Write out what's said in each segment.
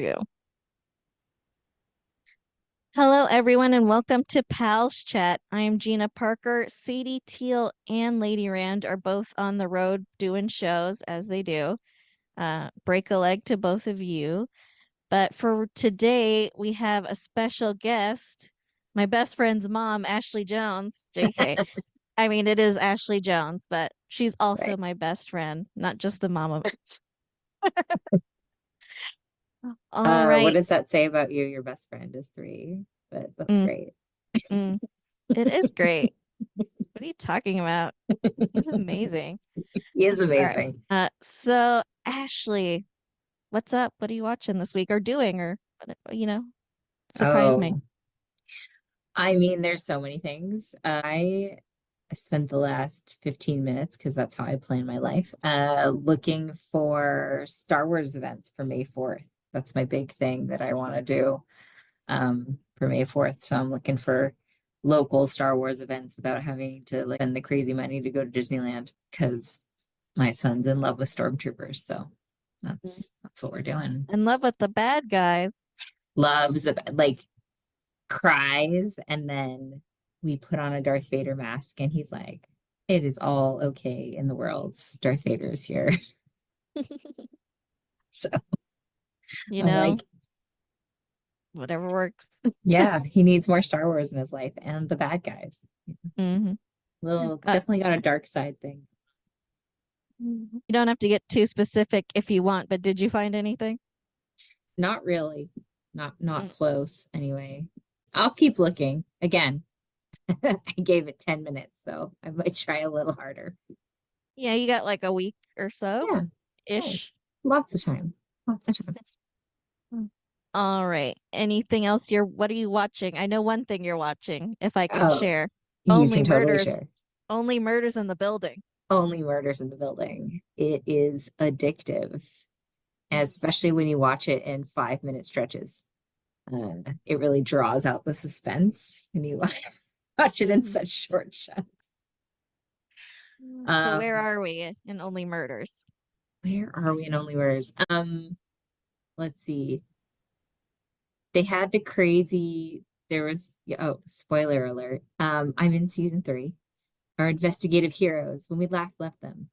you. Hello, everyone, and welcome to Pals Chat. I am Gina Parker. Sadie Teal and Lady Rand are both on the road doing shows as they do. Break a leg to both of you. But for today, we have a special guest, my best friend's mom, Ashley Jones. JK. I mean, it is Ashley Jones, but she's also Right. my best friend, not just the mom of it. All What right. does that say about you? Your best friend is three, but that's Mm, great. mm. It is great. What are you talking about? He's amazing. He is All right. amazing. So Ashley, what's up? What are you watching this week or doing or surprise me. Oh, I mean, there's so many things. I spent the last 15 minutes, because that's how I plan my life, looking for Star Wars events for May 4th. That's my big thing that I want to do for May 4th. So I'm looking for local Star Wars events without having to like spend the crazy money to go to Disneyland, because my son's in love with stormtroopers. So that's what we're doing. In love with the bad guys. Loves like cries, and then we put on a Darth Vader mask and he's like, it is all okay in the world. Darth Vader is here. So You I'm know, like, whatever works. yeah, he needs more Star Wars in his life and the bad guys. hmm Little Uh, definitely got a dark side thing. you don't have to get too specific if you want, but did you find anything? Not really. Not Mm. close anyway. I'll keep looking. Again, I gave it 10 minutes, so I might try a little harder. Yeah, you got like a week or so Yeah, right. ish. Lots of time. Lots of time. Mm. All right. Anything else what are you watching? I know one thing you're watching, if I can Oh, share. you Only can totally murders, share. only murders in the building. Only Murders in the Building. It is addictive, Mm. especially when you watch it in 5 minute stretches. It really draws out the suspense when you watch it in Mhm. such short chunks. So where Um, are we in Only Murders? where are we in Only Murders? Let's see. They had the crazy, there was, oh, spoiler alert. I'm in season three. Our investigative heroes, when we last left them,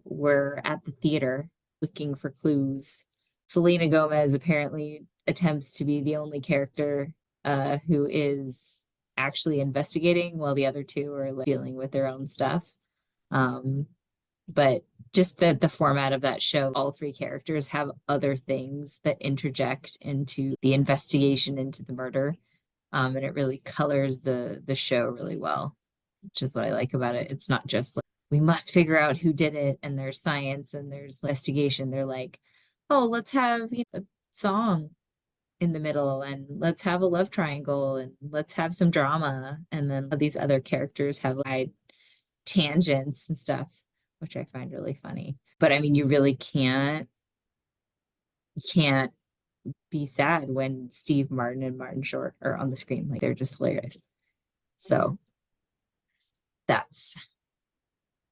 were at the theater looking for clues. Selena Gomez apparently attempts to be the only character who is actually investigating, while the other two are like dealing with their own stuff. Um, but just the format of that show, all three characters have other things that interject into the investigation into the murder. And it really colors the show really well, which is what I like about it. It's not just like we must figure out who did it and there's science and there's investigation. They're like, oh, let's have a song in the middle, and let's have a love triangle, and let's have some drama. And then these other characters have like tangents and stuff, which I find really funny. But I mean, you can't be sad when Steve Martin and Martin Short are on the screen. Like they're just hilarious. Mhm. So that's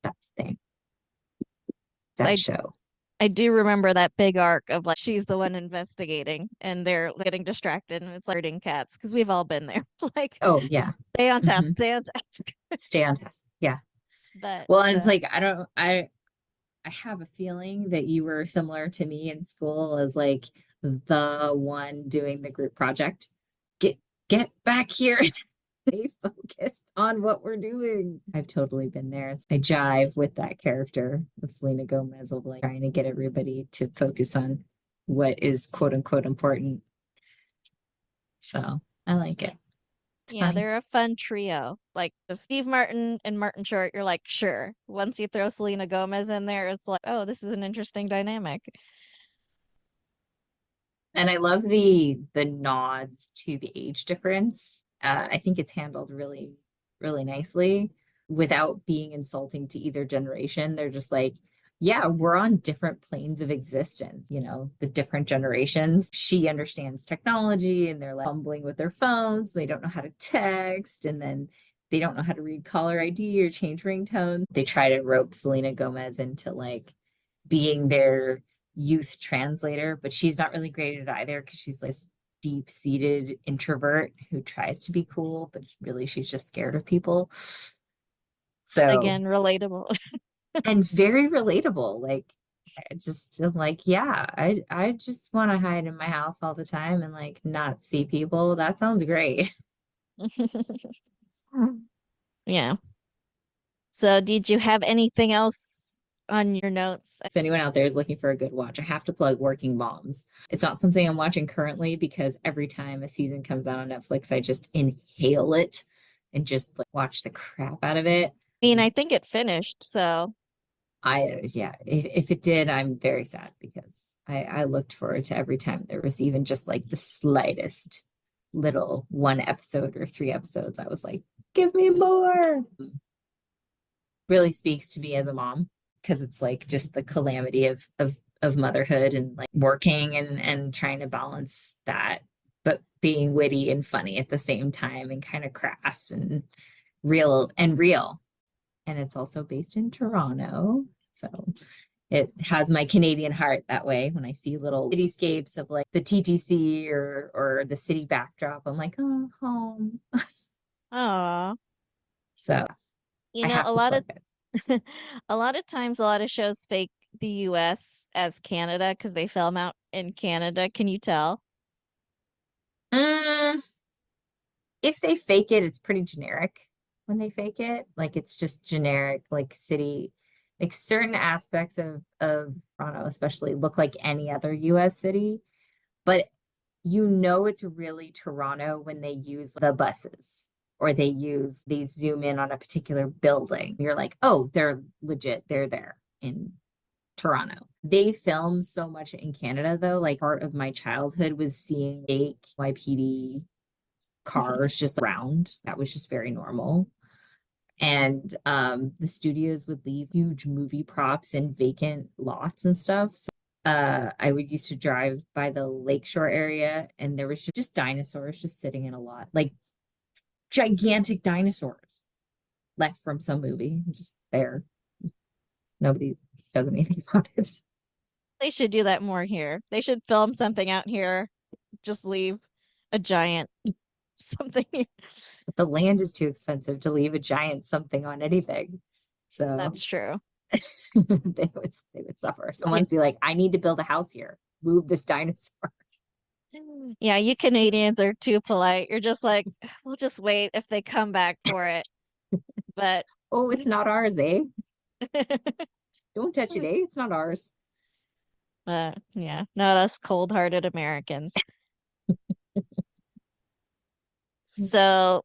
that's the thing. So That show. I do remember that big arc of like she's the one investigating and they're getting distracted and it's like herding cats because we've all been there. Like Oh yeah. stay on task, Hmm. stay on task. Stay on task. Yeah. But Well, and it's like I have a feeling that you were similar to me in school as like the one doing the group project. Get get back here. Stay focused on what we're doing. I've totally been there. I jive with that character of Selena Gomez of like trying to get everybody to focus on what is quote unquote important. So I like it. It's yeah, funny. they're a fun trio. Like the Steve Martin and Martin Short, you're like, sure. Once you throw Selena Gomez in there, it's like, oh, this is an interesting dynamic. And I love the nods to the age difference. I think it's handled really, really nicely without being insulting to either generation. They're just like, yeah, we're on different planes of existence, the different generations. She understands technology and they're like fumbling with their phones. They don't know how to text, and then they don't know how to read caller ID or change ringtones. They try to rope Selena Gomez into like being their youth translator, but she's not really great at it either because she's like this deep-seated introvert who tries to be cool, but really she's just scared of people. So, Again, relatable. and very relatable. Like, I just am like, yeah, I just want to hide in my house all the time and like not see people. That sounds great. Yeah. So, did you have anything else on your notes? If anyone out there is looking for a good watch, I have to plug Working Moms. It's not something I'm watching currently because every time a season comes out on Netflix, I just inhale it and just like watch the crap out of it. I mean, I think it finished, so Yeah, if it did, I'm very sad because I looked forward to every time there was even just like the slightest little one episode or three episodes. I was like, give me more. Really speaks to me as a mom because it's like just the calamity of motherhood and like working and trying to balance that, but being witty and funny at the same time and kind of crass and real. And it's also based in Toronto. So it has my Canadian heart that way. When I see little cityscapes of like the TTC or the city backdrop, I'm like, oh, home. oh, So you I know, have to plug it. a lot of times, a lot of shows fake the US as Canada because they film out in Canada. Can you tell? Mm, if they fake it, it's pretty generic when they fake it. Like it's just generic, like city, like certain aspects of Toronto, especially look like any other US city, but you know it's really Toronto when they use the buses or they zoom in on a particular building. You're like, oh, they're legit, they're there in Toronto. They film so much in Canada though. Like part of my childhood was seeing fake YPD cars just around. That was just very normal. And the studios would leave huge movie props in vacant lots and stuff. So I would used to drive by the lakeshore area and there was just dinosaurs just sitting in a lot, like gigantic dinosaurs left from some movie, just there. Nobody does anything about it. They should do that more here. They should film something out here, just leave a giant something. But the land is too expensive to leave a giant something on anything. So That's true. they would suffer. Yeah. Someone's be like, I need to build a house here. Move this dinosaur. Yeah, you Canadians are too polite. You're just like, we'll just wait if they come back for it. But Oh, it's not ours, eh? Don't touch it, eh? It's not ours. yeah, not us cold-hearted Americans. So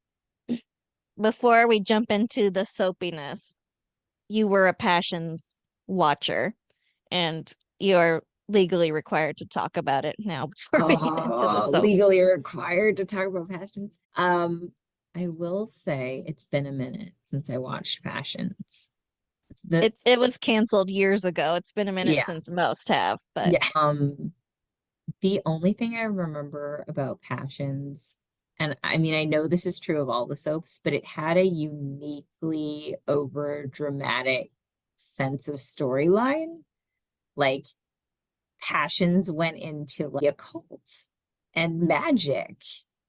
before we jump into the soapiness, you were a Passions watcher, and you're legally required to talk about it now before we get into the Oh, soaps. legally required to talk about passions. I will say it's been a minute since I watched Passions. The It was canceled years ago. It's been a minute Yeah, since most have, but yeah. The only thing I remember about Passions, and I mean, I know this is true of all the soaps, but it had a uniquely over dramatic sense of storyline. Like Passions went into like occult and magic.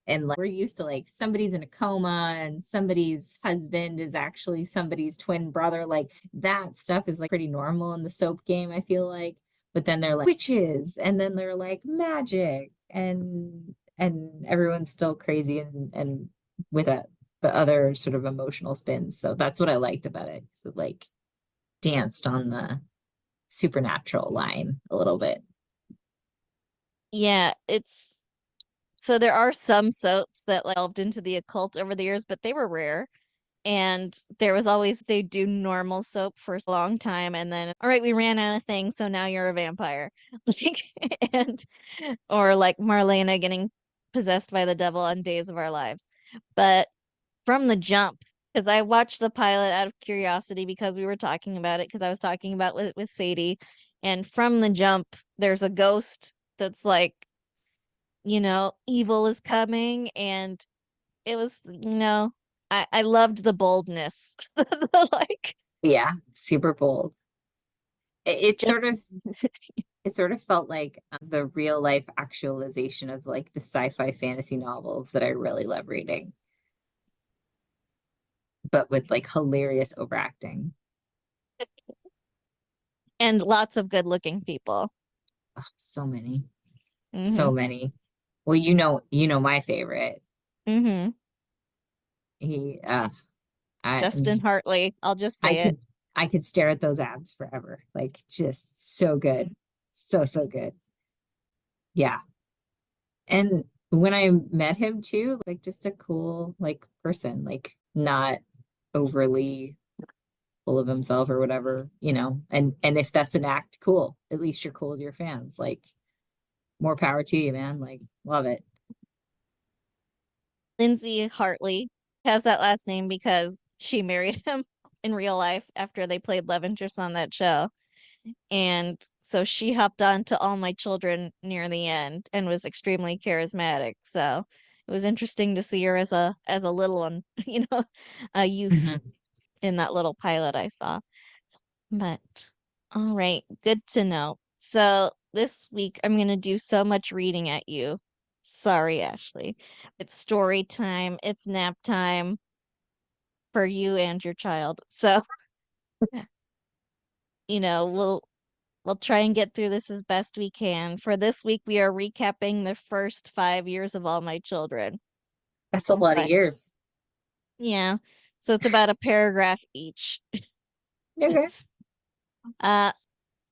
And like we're used to like somebody's in a coma and somebody's husband is actually somebody's twin brother. Like that stuff is like pretty normal in the soap game, I feel like. But then they're like witches, and then they're like magic, and everyone's still crazy and with the other sort of emotional spins. So that's what I liked about it. So like danced on the supernatural line a little bit. yeah, it's so there are some soaps that like delved into the occult over the years, but they were rare. And there was always they do normal soap for a long time, and then all right, we ran out of things, so now you're a vampire. Like, and or like Marlena getting possessed by the devil on Days of Our Lives. But from the jump, because I watched the pilot out of curiosity because we were talking about it, because I was talking about with Sadie, and from the jump, there's a ghost that's like, evil is coming, and it was, I loved the boldness. Like Yeah, super bold. It's just sort of It sort of felt like the real life actualization of like the sci-fi fantasy novels that I really love reading, but with like hilarious overacting. And lots of good-looking people. Oh, so many, so Mm-hmm. many. Well, you know my favorite. Mm-hmm. He, I, Justin Hartley. I'll just I say it. could, I could stare at those abs forever. Like, just so good, so so good. Yeah. And when I met him too, like just a cool like person, like not overly full of himself or whatever, you know. And if that's an act, cool. At least you're cool with your fans. Like more power to you, man. Like love it. Lindsay Hartley has that last name because she married him in real life after they played love interest on that show. And so she hopped on to All My Children near the end and was extremely charismatic. So it was interesting to see her as a little one, a youth Mhm. in that little pilot I saw. But all right, good to know. So this week I'm gonna do so much reading at you. Sorry, Ashley. It's story time, it's nap time for you and your child. So, we'll try and get through this as best we can. For this week, we are recapping the first 5 years of All My Children. That's a lot of So, years. yeah. So it's about a paragraph each. Okay. It's uh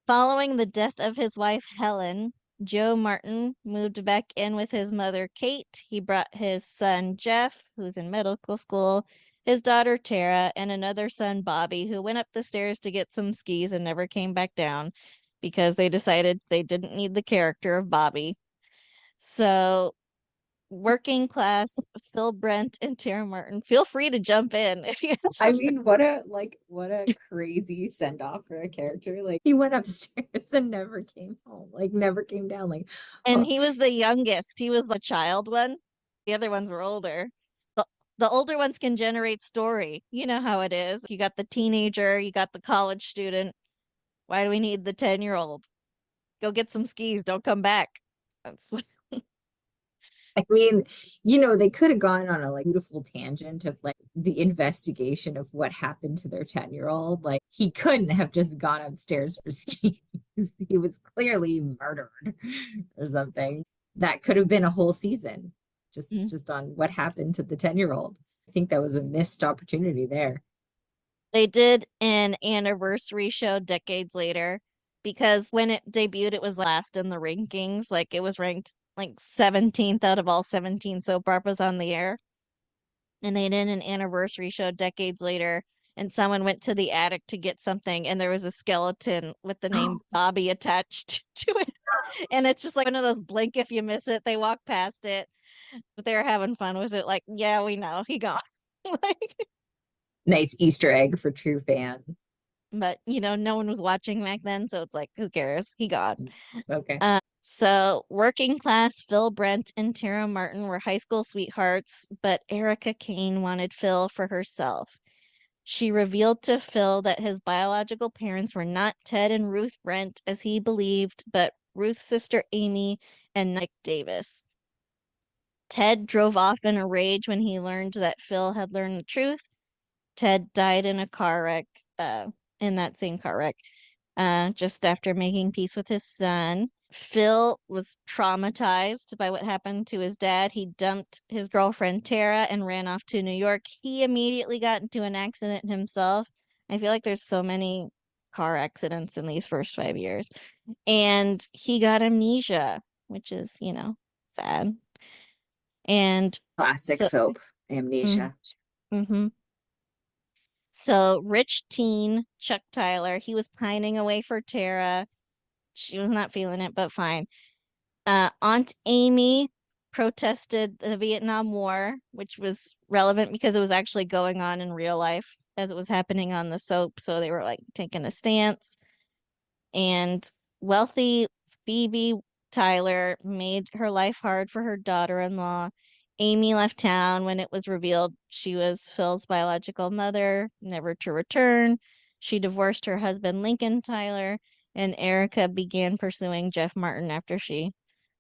Following the death of his wife Helen, Joe Martin moved back in with his mother Kate. He brought his son Jeff, who's in medical school, his daughter Tara, and another son Bobby, who went up the stairs to get some skis and never came back down because they decided they didn't need the character of Bobby. So, working class Phil Brent and Tara Martin, feel free to jump in if you have I something. mean, what a crazy send off for a character. Like he went upstairs and never came home. Like never came down. Like, And oh, he was the youngest. He was the child one. The other ones were older. The the older ones can generate story. You know how it is. You got the teenager, you got the college student. Why do we need the 10-year-old? Go get some skis, don't come back. That's what I mean, you know, they could have gone on a like beautiful tangent of like the investigation of what happened to their 10-year-old. Like he couldn't have just gone upstairs for skis. He was clearly murdered or something. That could have been a whole season just on what happened to the 10-year-old. I think that was a missed opportunity there. they did an anniversary show decades later because when it debuted, it was last in the rankings. Like it was ranked like 17th out of all 17 soap operas on the air. And they did an anniversary show decades later, and someone went to the attic to get something, and there was a skeleton with the name Bobby attached to it. And it's just like one of those blink if you miss it. They walk past it, but they were having fun with it. Like, yeah, we know he gone. Like, Nice Easter egg for true fans. but no one was watching back then, so it's like, who cares? He gone. Okay. So working class Phil Brent and Tara Martin were high school sweethearts, but Erica Kane wanted Phil for herself. She revealed to Phil that his biological parents were not Ted and Ruth Brent, as he believed, but Ruth's sister Amy and Nick Davis. Ted drove off in a rage when he learned that Phil had learned the truth. Ted died in a car wreck, in that same car wreck, just after making peace with his son. Phil was traumatized by what happened to his dad. He dumped his girlfriend Tara and ran off to New York. He immediately got into an accident himself. I feel like there's so many car accidents in these first 5 years. And he got amnesia, which is, sad. And Classic so, soap, mm, Amnesia. mhm. So rich teen Chuck Tyler, he was pining away for Tara. She was not feeling it, but fine. Aunt Amy protested the Vietnam War, which was relevant because it was actually going on in real life as it was happening on the soap. So they were like taking a stance. And wealthy Phoebe Tyler made her life hard for her daughter in law. Amy left town when it was revealed she was Phil's biological mother, never to return. She divorced her husband, Lincoln Tyler, and Erica began pursuing Jeff Martin after she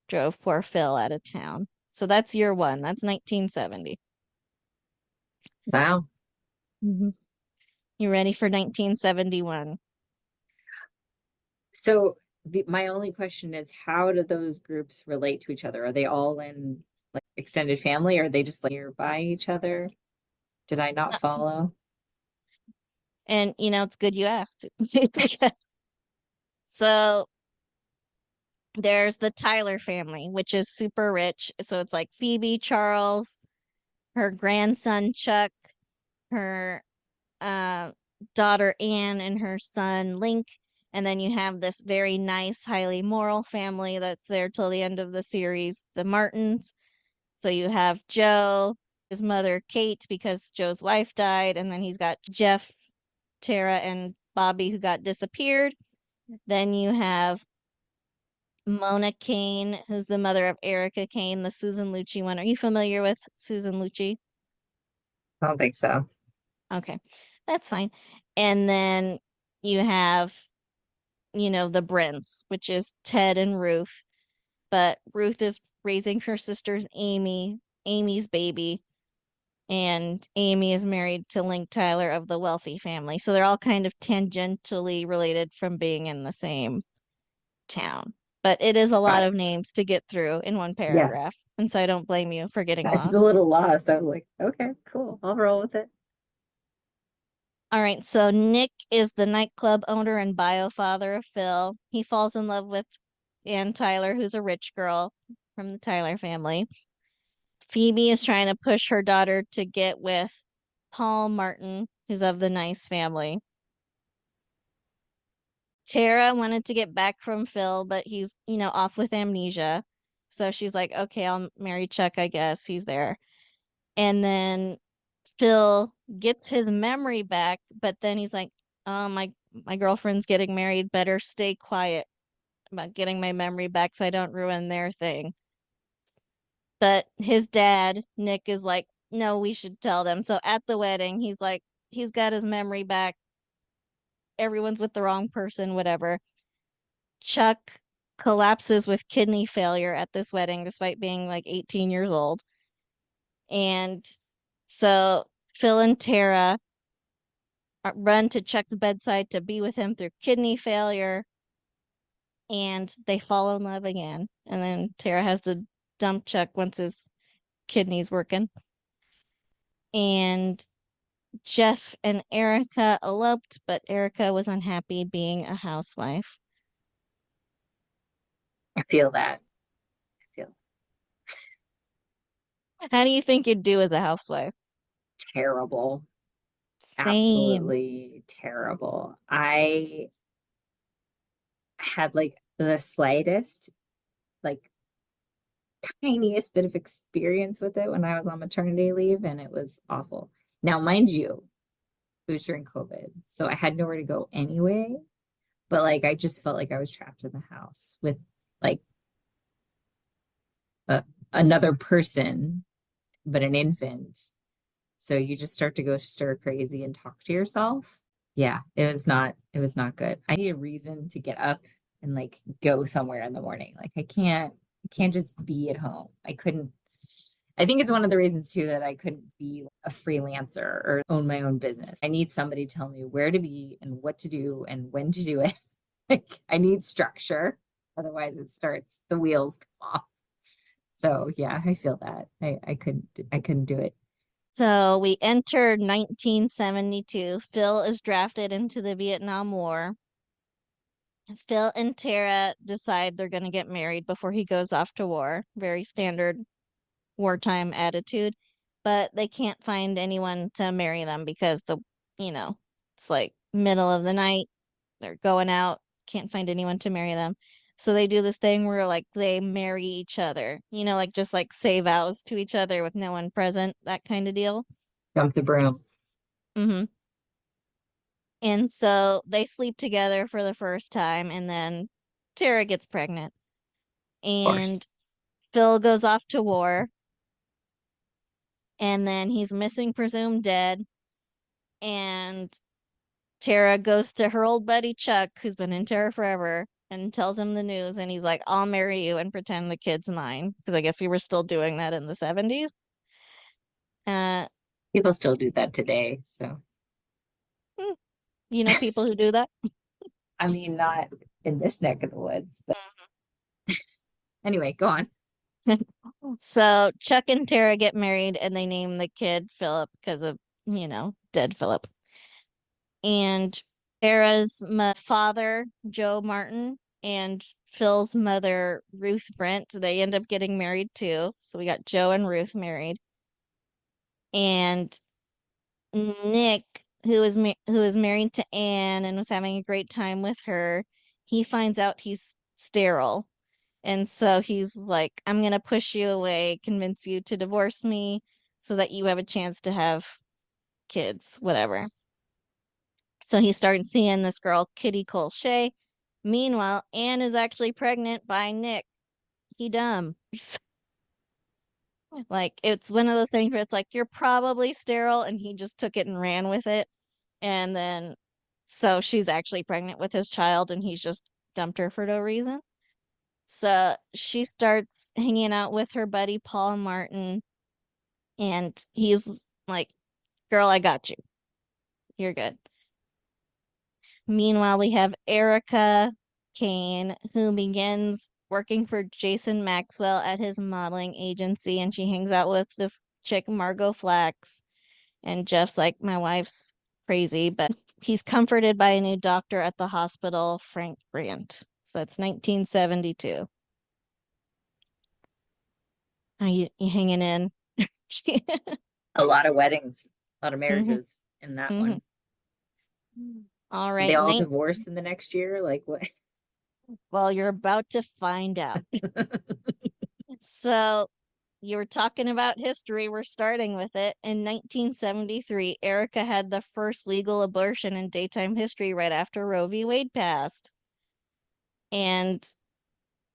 drove poor Phil out of town. So that's year one. That's 1970. Wow. Mhm. You ready for 1971? So my only question is, how do those groups relate to each other? Are they all in like extended family? Or are they just like nearby each other? Did I not follow? And it's good you asked. Because- So there's the Tyler family, which is super rich. So it's like Phoebe, Charles, her grandson Chuck, her uh, daughter Anne, and her son Link. And then you have this very nice, highly moral family that's there till the end of the series, the Martins. So you have Joe, his mother Kate, because Joe's wife died, and then he's got Jeff, Tara, and Bobby, who got disappeared. Then you have Mona Kane, who's the mother of Erica Kane, the Susan Lucci one. Are you familiar with Susan Lucci? I don't think so. Okay, that's fine. And then you have, the Brents, which is Ted and Ruth. But Ruth is raising her sister's Amy's baby, and Amy is married to Link Tyler of the wealthy family. So they're all kind of tangentially related from being in the same town. But it is a lot Got of it. names to get through in one Yeah. paragraph. And so I don't blame you for getting I was a lost. little lost. I was like, okay, cool. I'll roll with it. All right, so Nick is the nightclub owner and bio father of Phil. He falls in love with Ann Tyler, who's a rich girl from the Tyler family. Phoebe is trying to push her daughter to get with Paul Martin, who's of the nice family. Tara wanted to get back from Phil, but he's, off with amnesia. So she's like, okay, I'll marry Chuck, I guess. He's there. And then Phil gets his memory back, but then he's like, oh, my girlfriend's getting married. Better stay quiet about getting my memory back so I don't ruin their thing. But his dad, Nick, is like, no, we should tell them. So at the wedding, he's like, he's got his memory back. Everyone's with the wrong person, whatever. Chuck collapses with kidney failure at this wedding, despite being like 18 years old. And so Phil and Tara run to Chuck's bedside to be with him through kidney failure. And they fall in love again. And then Tara has to dump Chuck once his kidney's working. And Jeff and Erica eloped, but Erica was unhappy being a housewife. I feel that. I feel How do you think you'd do as a housewife? terrible. Same. Absolutely terrible. I had like the slightest, like tiniest bit of experience with it when I was on maternity leave, and it was awful. Now, mind you, it was during COVID, so I had nowhere to go anyway. But like, I just felt like I was trapped in the house with like a, another person, but an infant. So you just start to go stir crazy and talk to yourself. Yeah, it was not good. I need a reason to get up and like go somewhere in the morning. Like I can't just be at home. I think it's one of the reasons too that I couldn't be a freelancer or own my own business. I need somebody to tell me where to be and what to do and when to do it. Like I need structure. Otherwise the wheels come off. So yeah, I feel that. I couldn't do it. So we enter 1972. Phil is drafted into the Vietnam War. Phil and Tara decide they're going to get married before he goes off to war. Very standard wartime attitude. But they can't find anyone to marry them because you know, it's like middle of the night. They're going out, can't find anyone to marry them. So they do this thing where like they marry each other, like just like say vows to each other with no one present, that kind of deal. Jump the broom. Hmm. And so they sleep together for the first time, and then Tara gets pregnant, Of course. and Phil goes off to war, and then he's missing, presumed dead, and Tara goes to her old buddy Chuck, who's been into her forever, and tells him the news. And he's like, I'll marry you and pretend the kid's mine. Because I guess we were still doing that in the 70s. Uh, People still do that today. So, hmm, you know people who do that? I mean, not in this neck of the woods, but anyway, go on. So Chuck and Tara get married and they name the kid Philip because of, dead Philip. And Tara's father, Joe Martin, and Phil's mother, Ruth Brent, they end up getting married too. So we got Joe and Ruth married. And Nick, who is married to Anne and was having a great time with her, he finds out he's sterile. And so he's like, I'm gonna push you away, convince you to divorce me so that you have a chance to have kids, whatever. So he started seeing this girl, Kitty Colche. Meanwhile, Anne is actually pregnant by Nick. He dumb. Like it's one of those things where it's like you're probably sterile and he just took it and ran with it. And then so she's actually pregnant with his child and he's just dumped her for no reason. So she starts hanging out with her buddy Paul Martin and he's like, "Girl, I got you. You're good." Meanwhile, we have Erica Kane, who begins working for Jason Maxwell at his modeling agency, and she hangs out with this chick, Margot Flax. And Jeff's like, my wife's crazy, but he's comforted by a new doctor at the hospital, Frank Grant. So that's 1972. Are you hanging in? A lot of weddings, a lot of hmm marriages in that hmm one. All Did they right, all divorce in the next year? Like what? well, you're about to find out. So you were talking about history. We're starting with it. In 1973, Erica had the first legal abortion in daytime history right after Roe v. Wade passed. And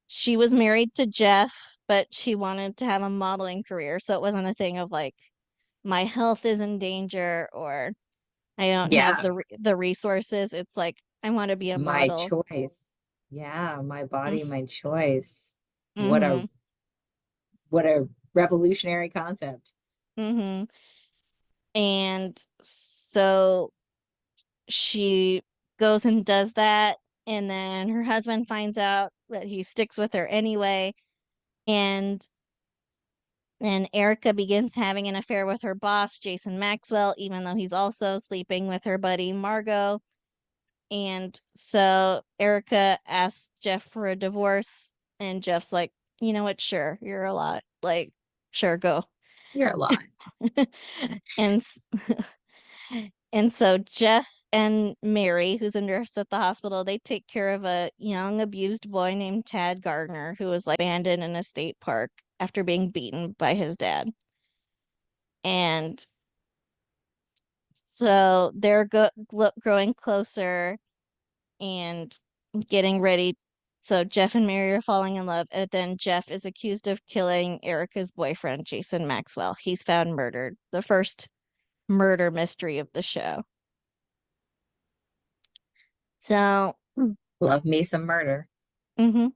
she was married to Jeff, but she wanted to have a modeling career. So it wasn't a thing of like, my health is in danger or I don't have Yeah, the resources. It's like, I want to be a my model. choice. Yeah, my body, Mm-hmm. my choice. What a Mm-hmm. what a revolutionary concept. Mm-hmm. And so she goes and does that. And then her husband finds out that he sticks with her anyway. And then Erica begins having an affair with her boss, Jason Maxwell, even though he's also sleeping with her buddy, Margot. And so Erica asks Jeff for a divorce. And Jeff's like, you know what? Sure, you're a lot. Like, sure, go. You're a lot. and And so Jeff and Mary, who's a nurse at the hospital, they take care of a young abused boy named Tad Gardner, who was like abandoned in a state park after being beaten by his dad. And so they're growing closer and getting ready. So Jeff and Mary are falling in love, and then Jeff is accused of killing Erica's boyfriend, Jason Maxwell. He's found murdered. The first murder mystery of the show. So, Love me some murder. mhm,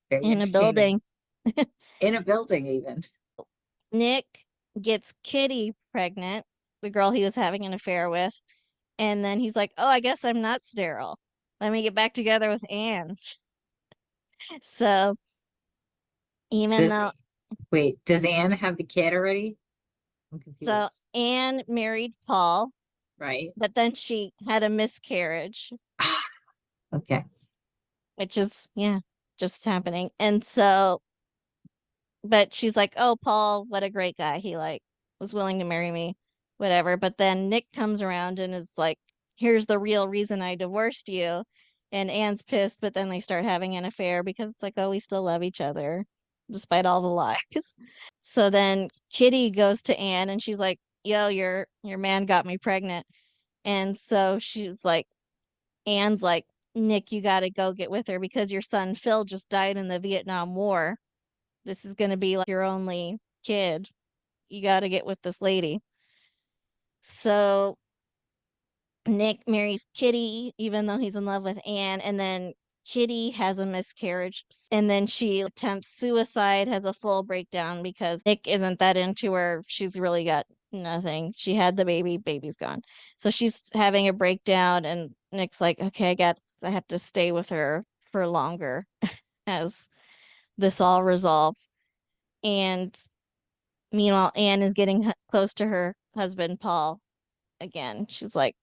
Very in a entertaining. building. In a building, even. Nick gets Kitty pregnant, the girl he was having an affair with, and then he's like, "Oh, I guess I'm not sterile. Let me get back together with Anne." So even Does though, wait, does Anne have the kid already? I'm so confused. Anne married Paul, Right? but then she had a miscarriage, Okay. which is yeah, just happening. And so but she's like, "Oh, Paul, what a great guy. He like was willing to marry me, whatever." But then Nick comes around and is like, "Here's the real reason I divorced you." And Anne's pissed, but then they start having an affair because it's like, "Oh, we still love each other despite all the lies." So then Kitty goes to Anne and she's like, "Yo, your man got me pregnant." And so she's like, Anne's like, "Nick, you got to go get with her because your son Phil just died in the Vietnam War. This is going to be like your only kid. You got to get with this lady." So Nick marries Kitty, even though he's in love with Anne, and then Kitty has a miscarriage, and then she attempts suicide, has a full breakdown because Nick isn't that into her. She's really got nothing. She had the baby, baby's gone. So she's having a breakdown, and Nick's like, okay, I have to stay with her for longer as this all resolves. And meanwhile, Anne is getting close to her husband, Paul, again. She's like,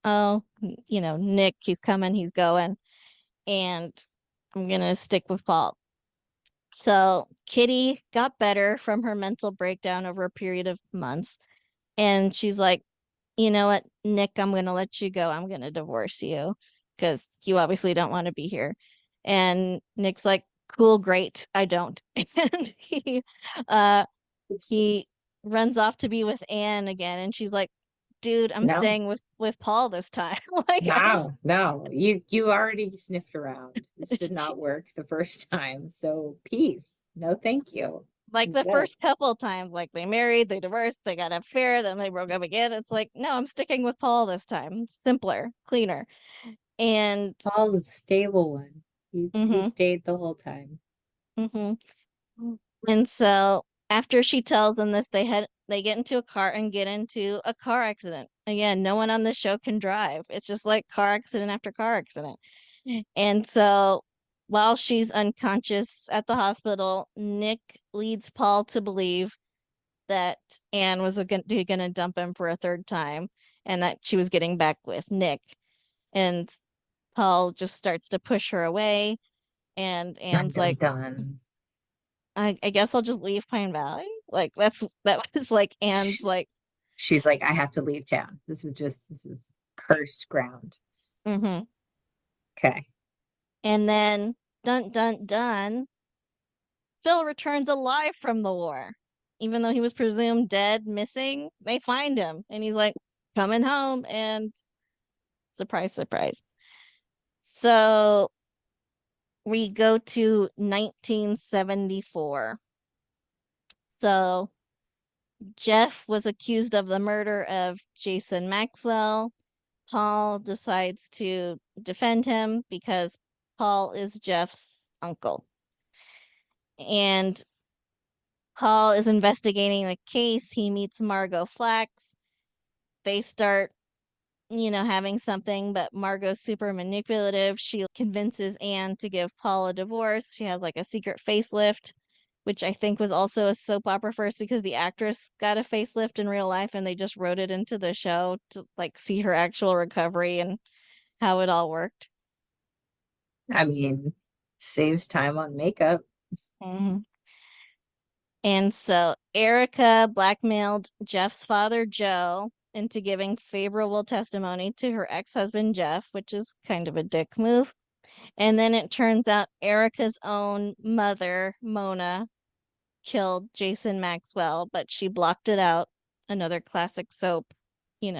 oh, Nick, he's coming, he's going, and I'm gonna stick with Paul. So Kitty got better from her mental breakdown over a period of months, and she's like, you know what, Nick, I'm gonna let you go. I'm gonna divorce you because you obviously don't want to be here. And Nick's like, cool, great, I don't. And uh Oops. he runs off to be with Anne again, and she's like, dude, I'm No, staying with Paul this time. Like no. You already sniffed around. This did not work the first time. So peace. No, thank you. like I'm the good. first couple of times, like they married, they divorced, they got an affair, then they broke up again. It's like, no, I'm sticking with Paul this time. Simpler, cleaner. And Paul's a stable one. He mm-hmm, stayed the whole time. mm-hmm. And so after she tells them this, they get into a car and get into a car accident. Again, no one on this show can drive. It's just like car accident after car accident. And so while she's unconscious at the hospital, Nick leads Paul to believe that Anne was going to dump him for a third time and that she was getting back with Nick. And Paul just starts to push her away. And Dun Anne's dun like, dun. I guess I'll just leave Pine Valley. Like that was like Anne's like, She's like, I have to leave town. This is cursed ground. mm-hmm. Okay. And then dun dun dun, Phil returns alive from the war. Even though he was presumed dead, missing, they find him and he's like coming home and surprise, surprise. So we go to 1974. So Jeff was accused of the murder of Jason Maxwell. Paul decides to defend him because Paul is Jeff's uncle. And Paul is investigating the case. He meets Margot Flax. They start, having something, but Margot's super manipulative. She convinces Anne to give Paul a divorce. She has like a secret facelift, which I think was also a soap opera first because the actress got a facelift in real life and they just wrote it into the show to like see her actual recovery and how it all worked. I mean, saves time on makeup. Mhm. And so Erica blackmailed Jeff's father, Joe, into giving favorable testimony to her ex-husband, Jeff, which is kind of a dick move. And then it turns out Erica's own mother, Mona, killed Jason Maxwell, but she blocked it out. Another classic soap. It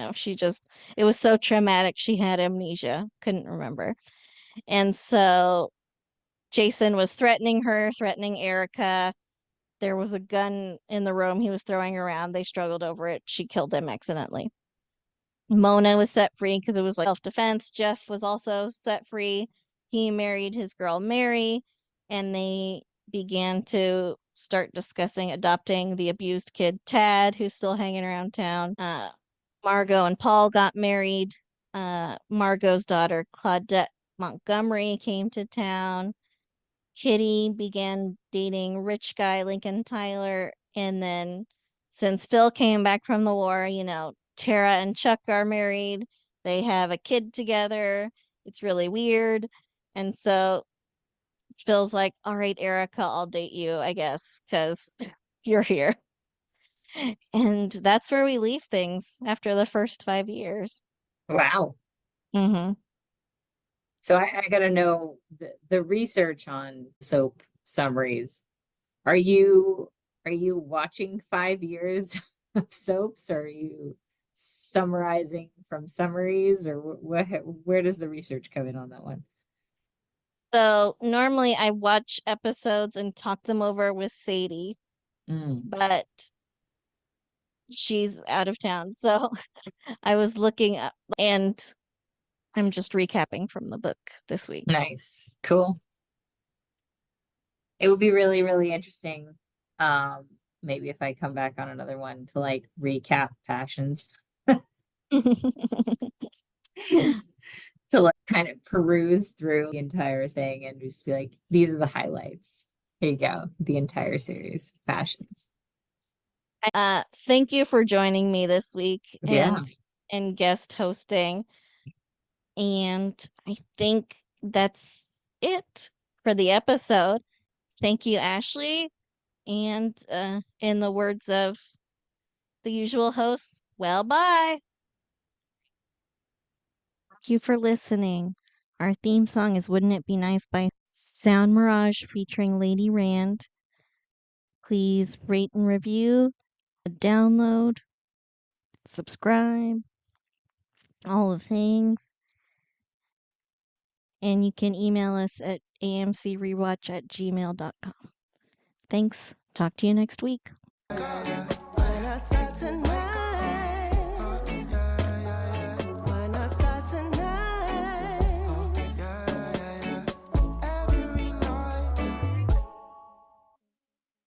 was so traumatic, she had amnesia, couldn't remember. And so Jason was threatening her, threatening Erica. There was a gun in the room he was throwing around. They struggled over it. She killed him accidentally. Mona was set free because it was like self-defense. Jeff was also set free. He married his girl Mary, and they began to start discussing adopting the abused kid Tad, who's still hanging around town. Margot and Paul got married. Margot's daughter Claudette Montgomery came to town. Kitty began dating rich guy Lincoln Tyler. And then since Phil came back from the war, Tara and Chuck are married. They have a kid together. It's really weird. And so Phil's like, all right, Erica, I'll date you, I guess, because you're here. And that's where we leave things after the first 5 years. Wow. Mm-hmm. So I gotta know the research on soap summaries. Are you watching 5 years of soaps? Or are you summarizing from summaries, or where does the research come in on that one? So normally I watch episodes and talk them over with Sadie, Mm. but she's out of town. So I was looking up and I'm just recapping from the book this week. Nice. Cool. It would be really, really interesting. Um, Maybe if I come back on another one to like recap Passions, to like kind of peruse through the entire thing and just be like, these are the highlights. Here you go, the entire series, Passions. Thank you for joining me this week Yeah. and guest hosting. And I think that's it for the episode. Thank you, Ashley. And in the words of the usual hosts, well, bye. Thank you for listening. Our theme song is Wouldn't It Be Nice by Sound Mirage featuring Lady Rand. Please rate and review, download, subscribe, all the things. And you can email us at amcrewatch@gmail.com. Thanks. Talk to you next week.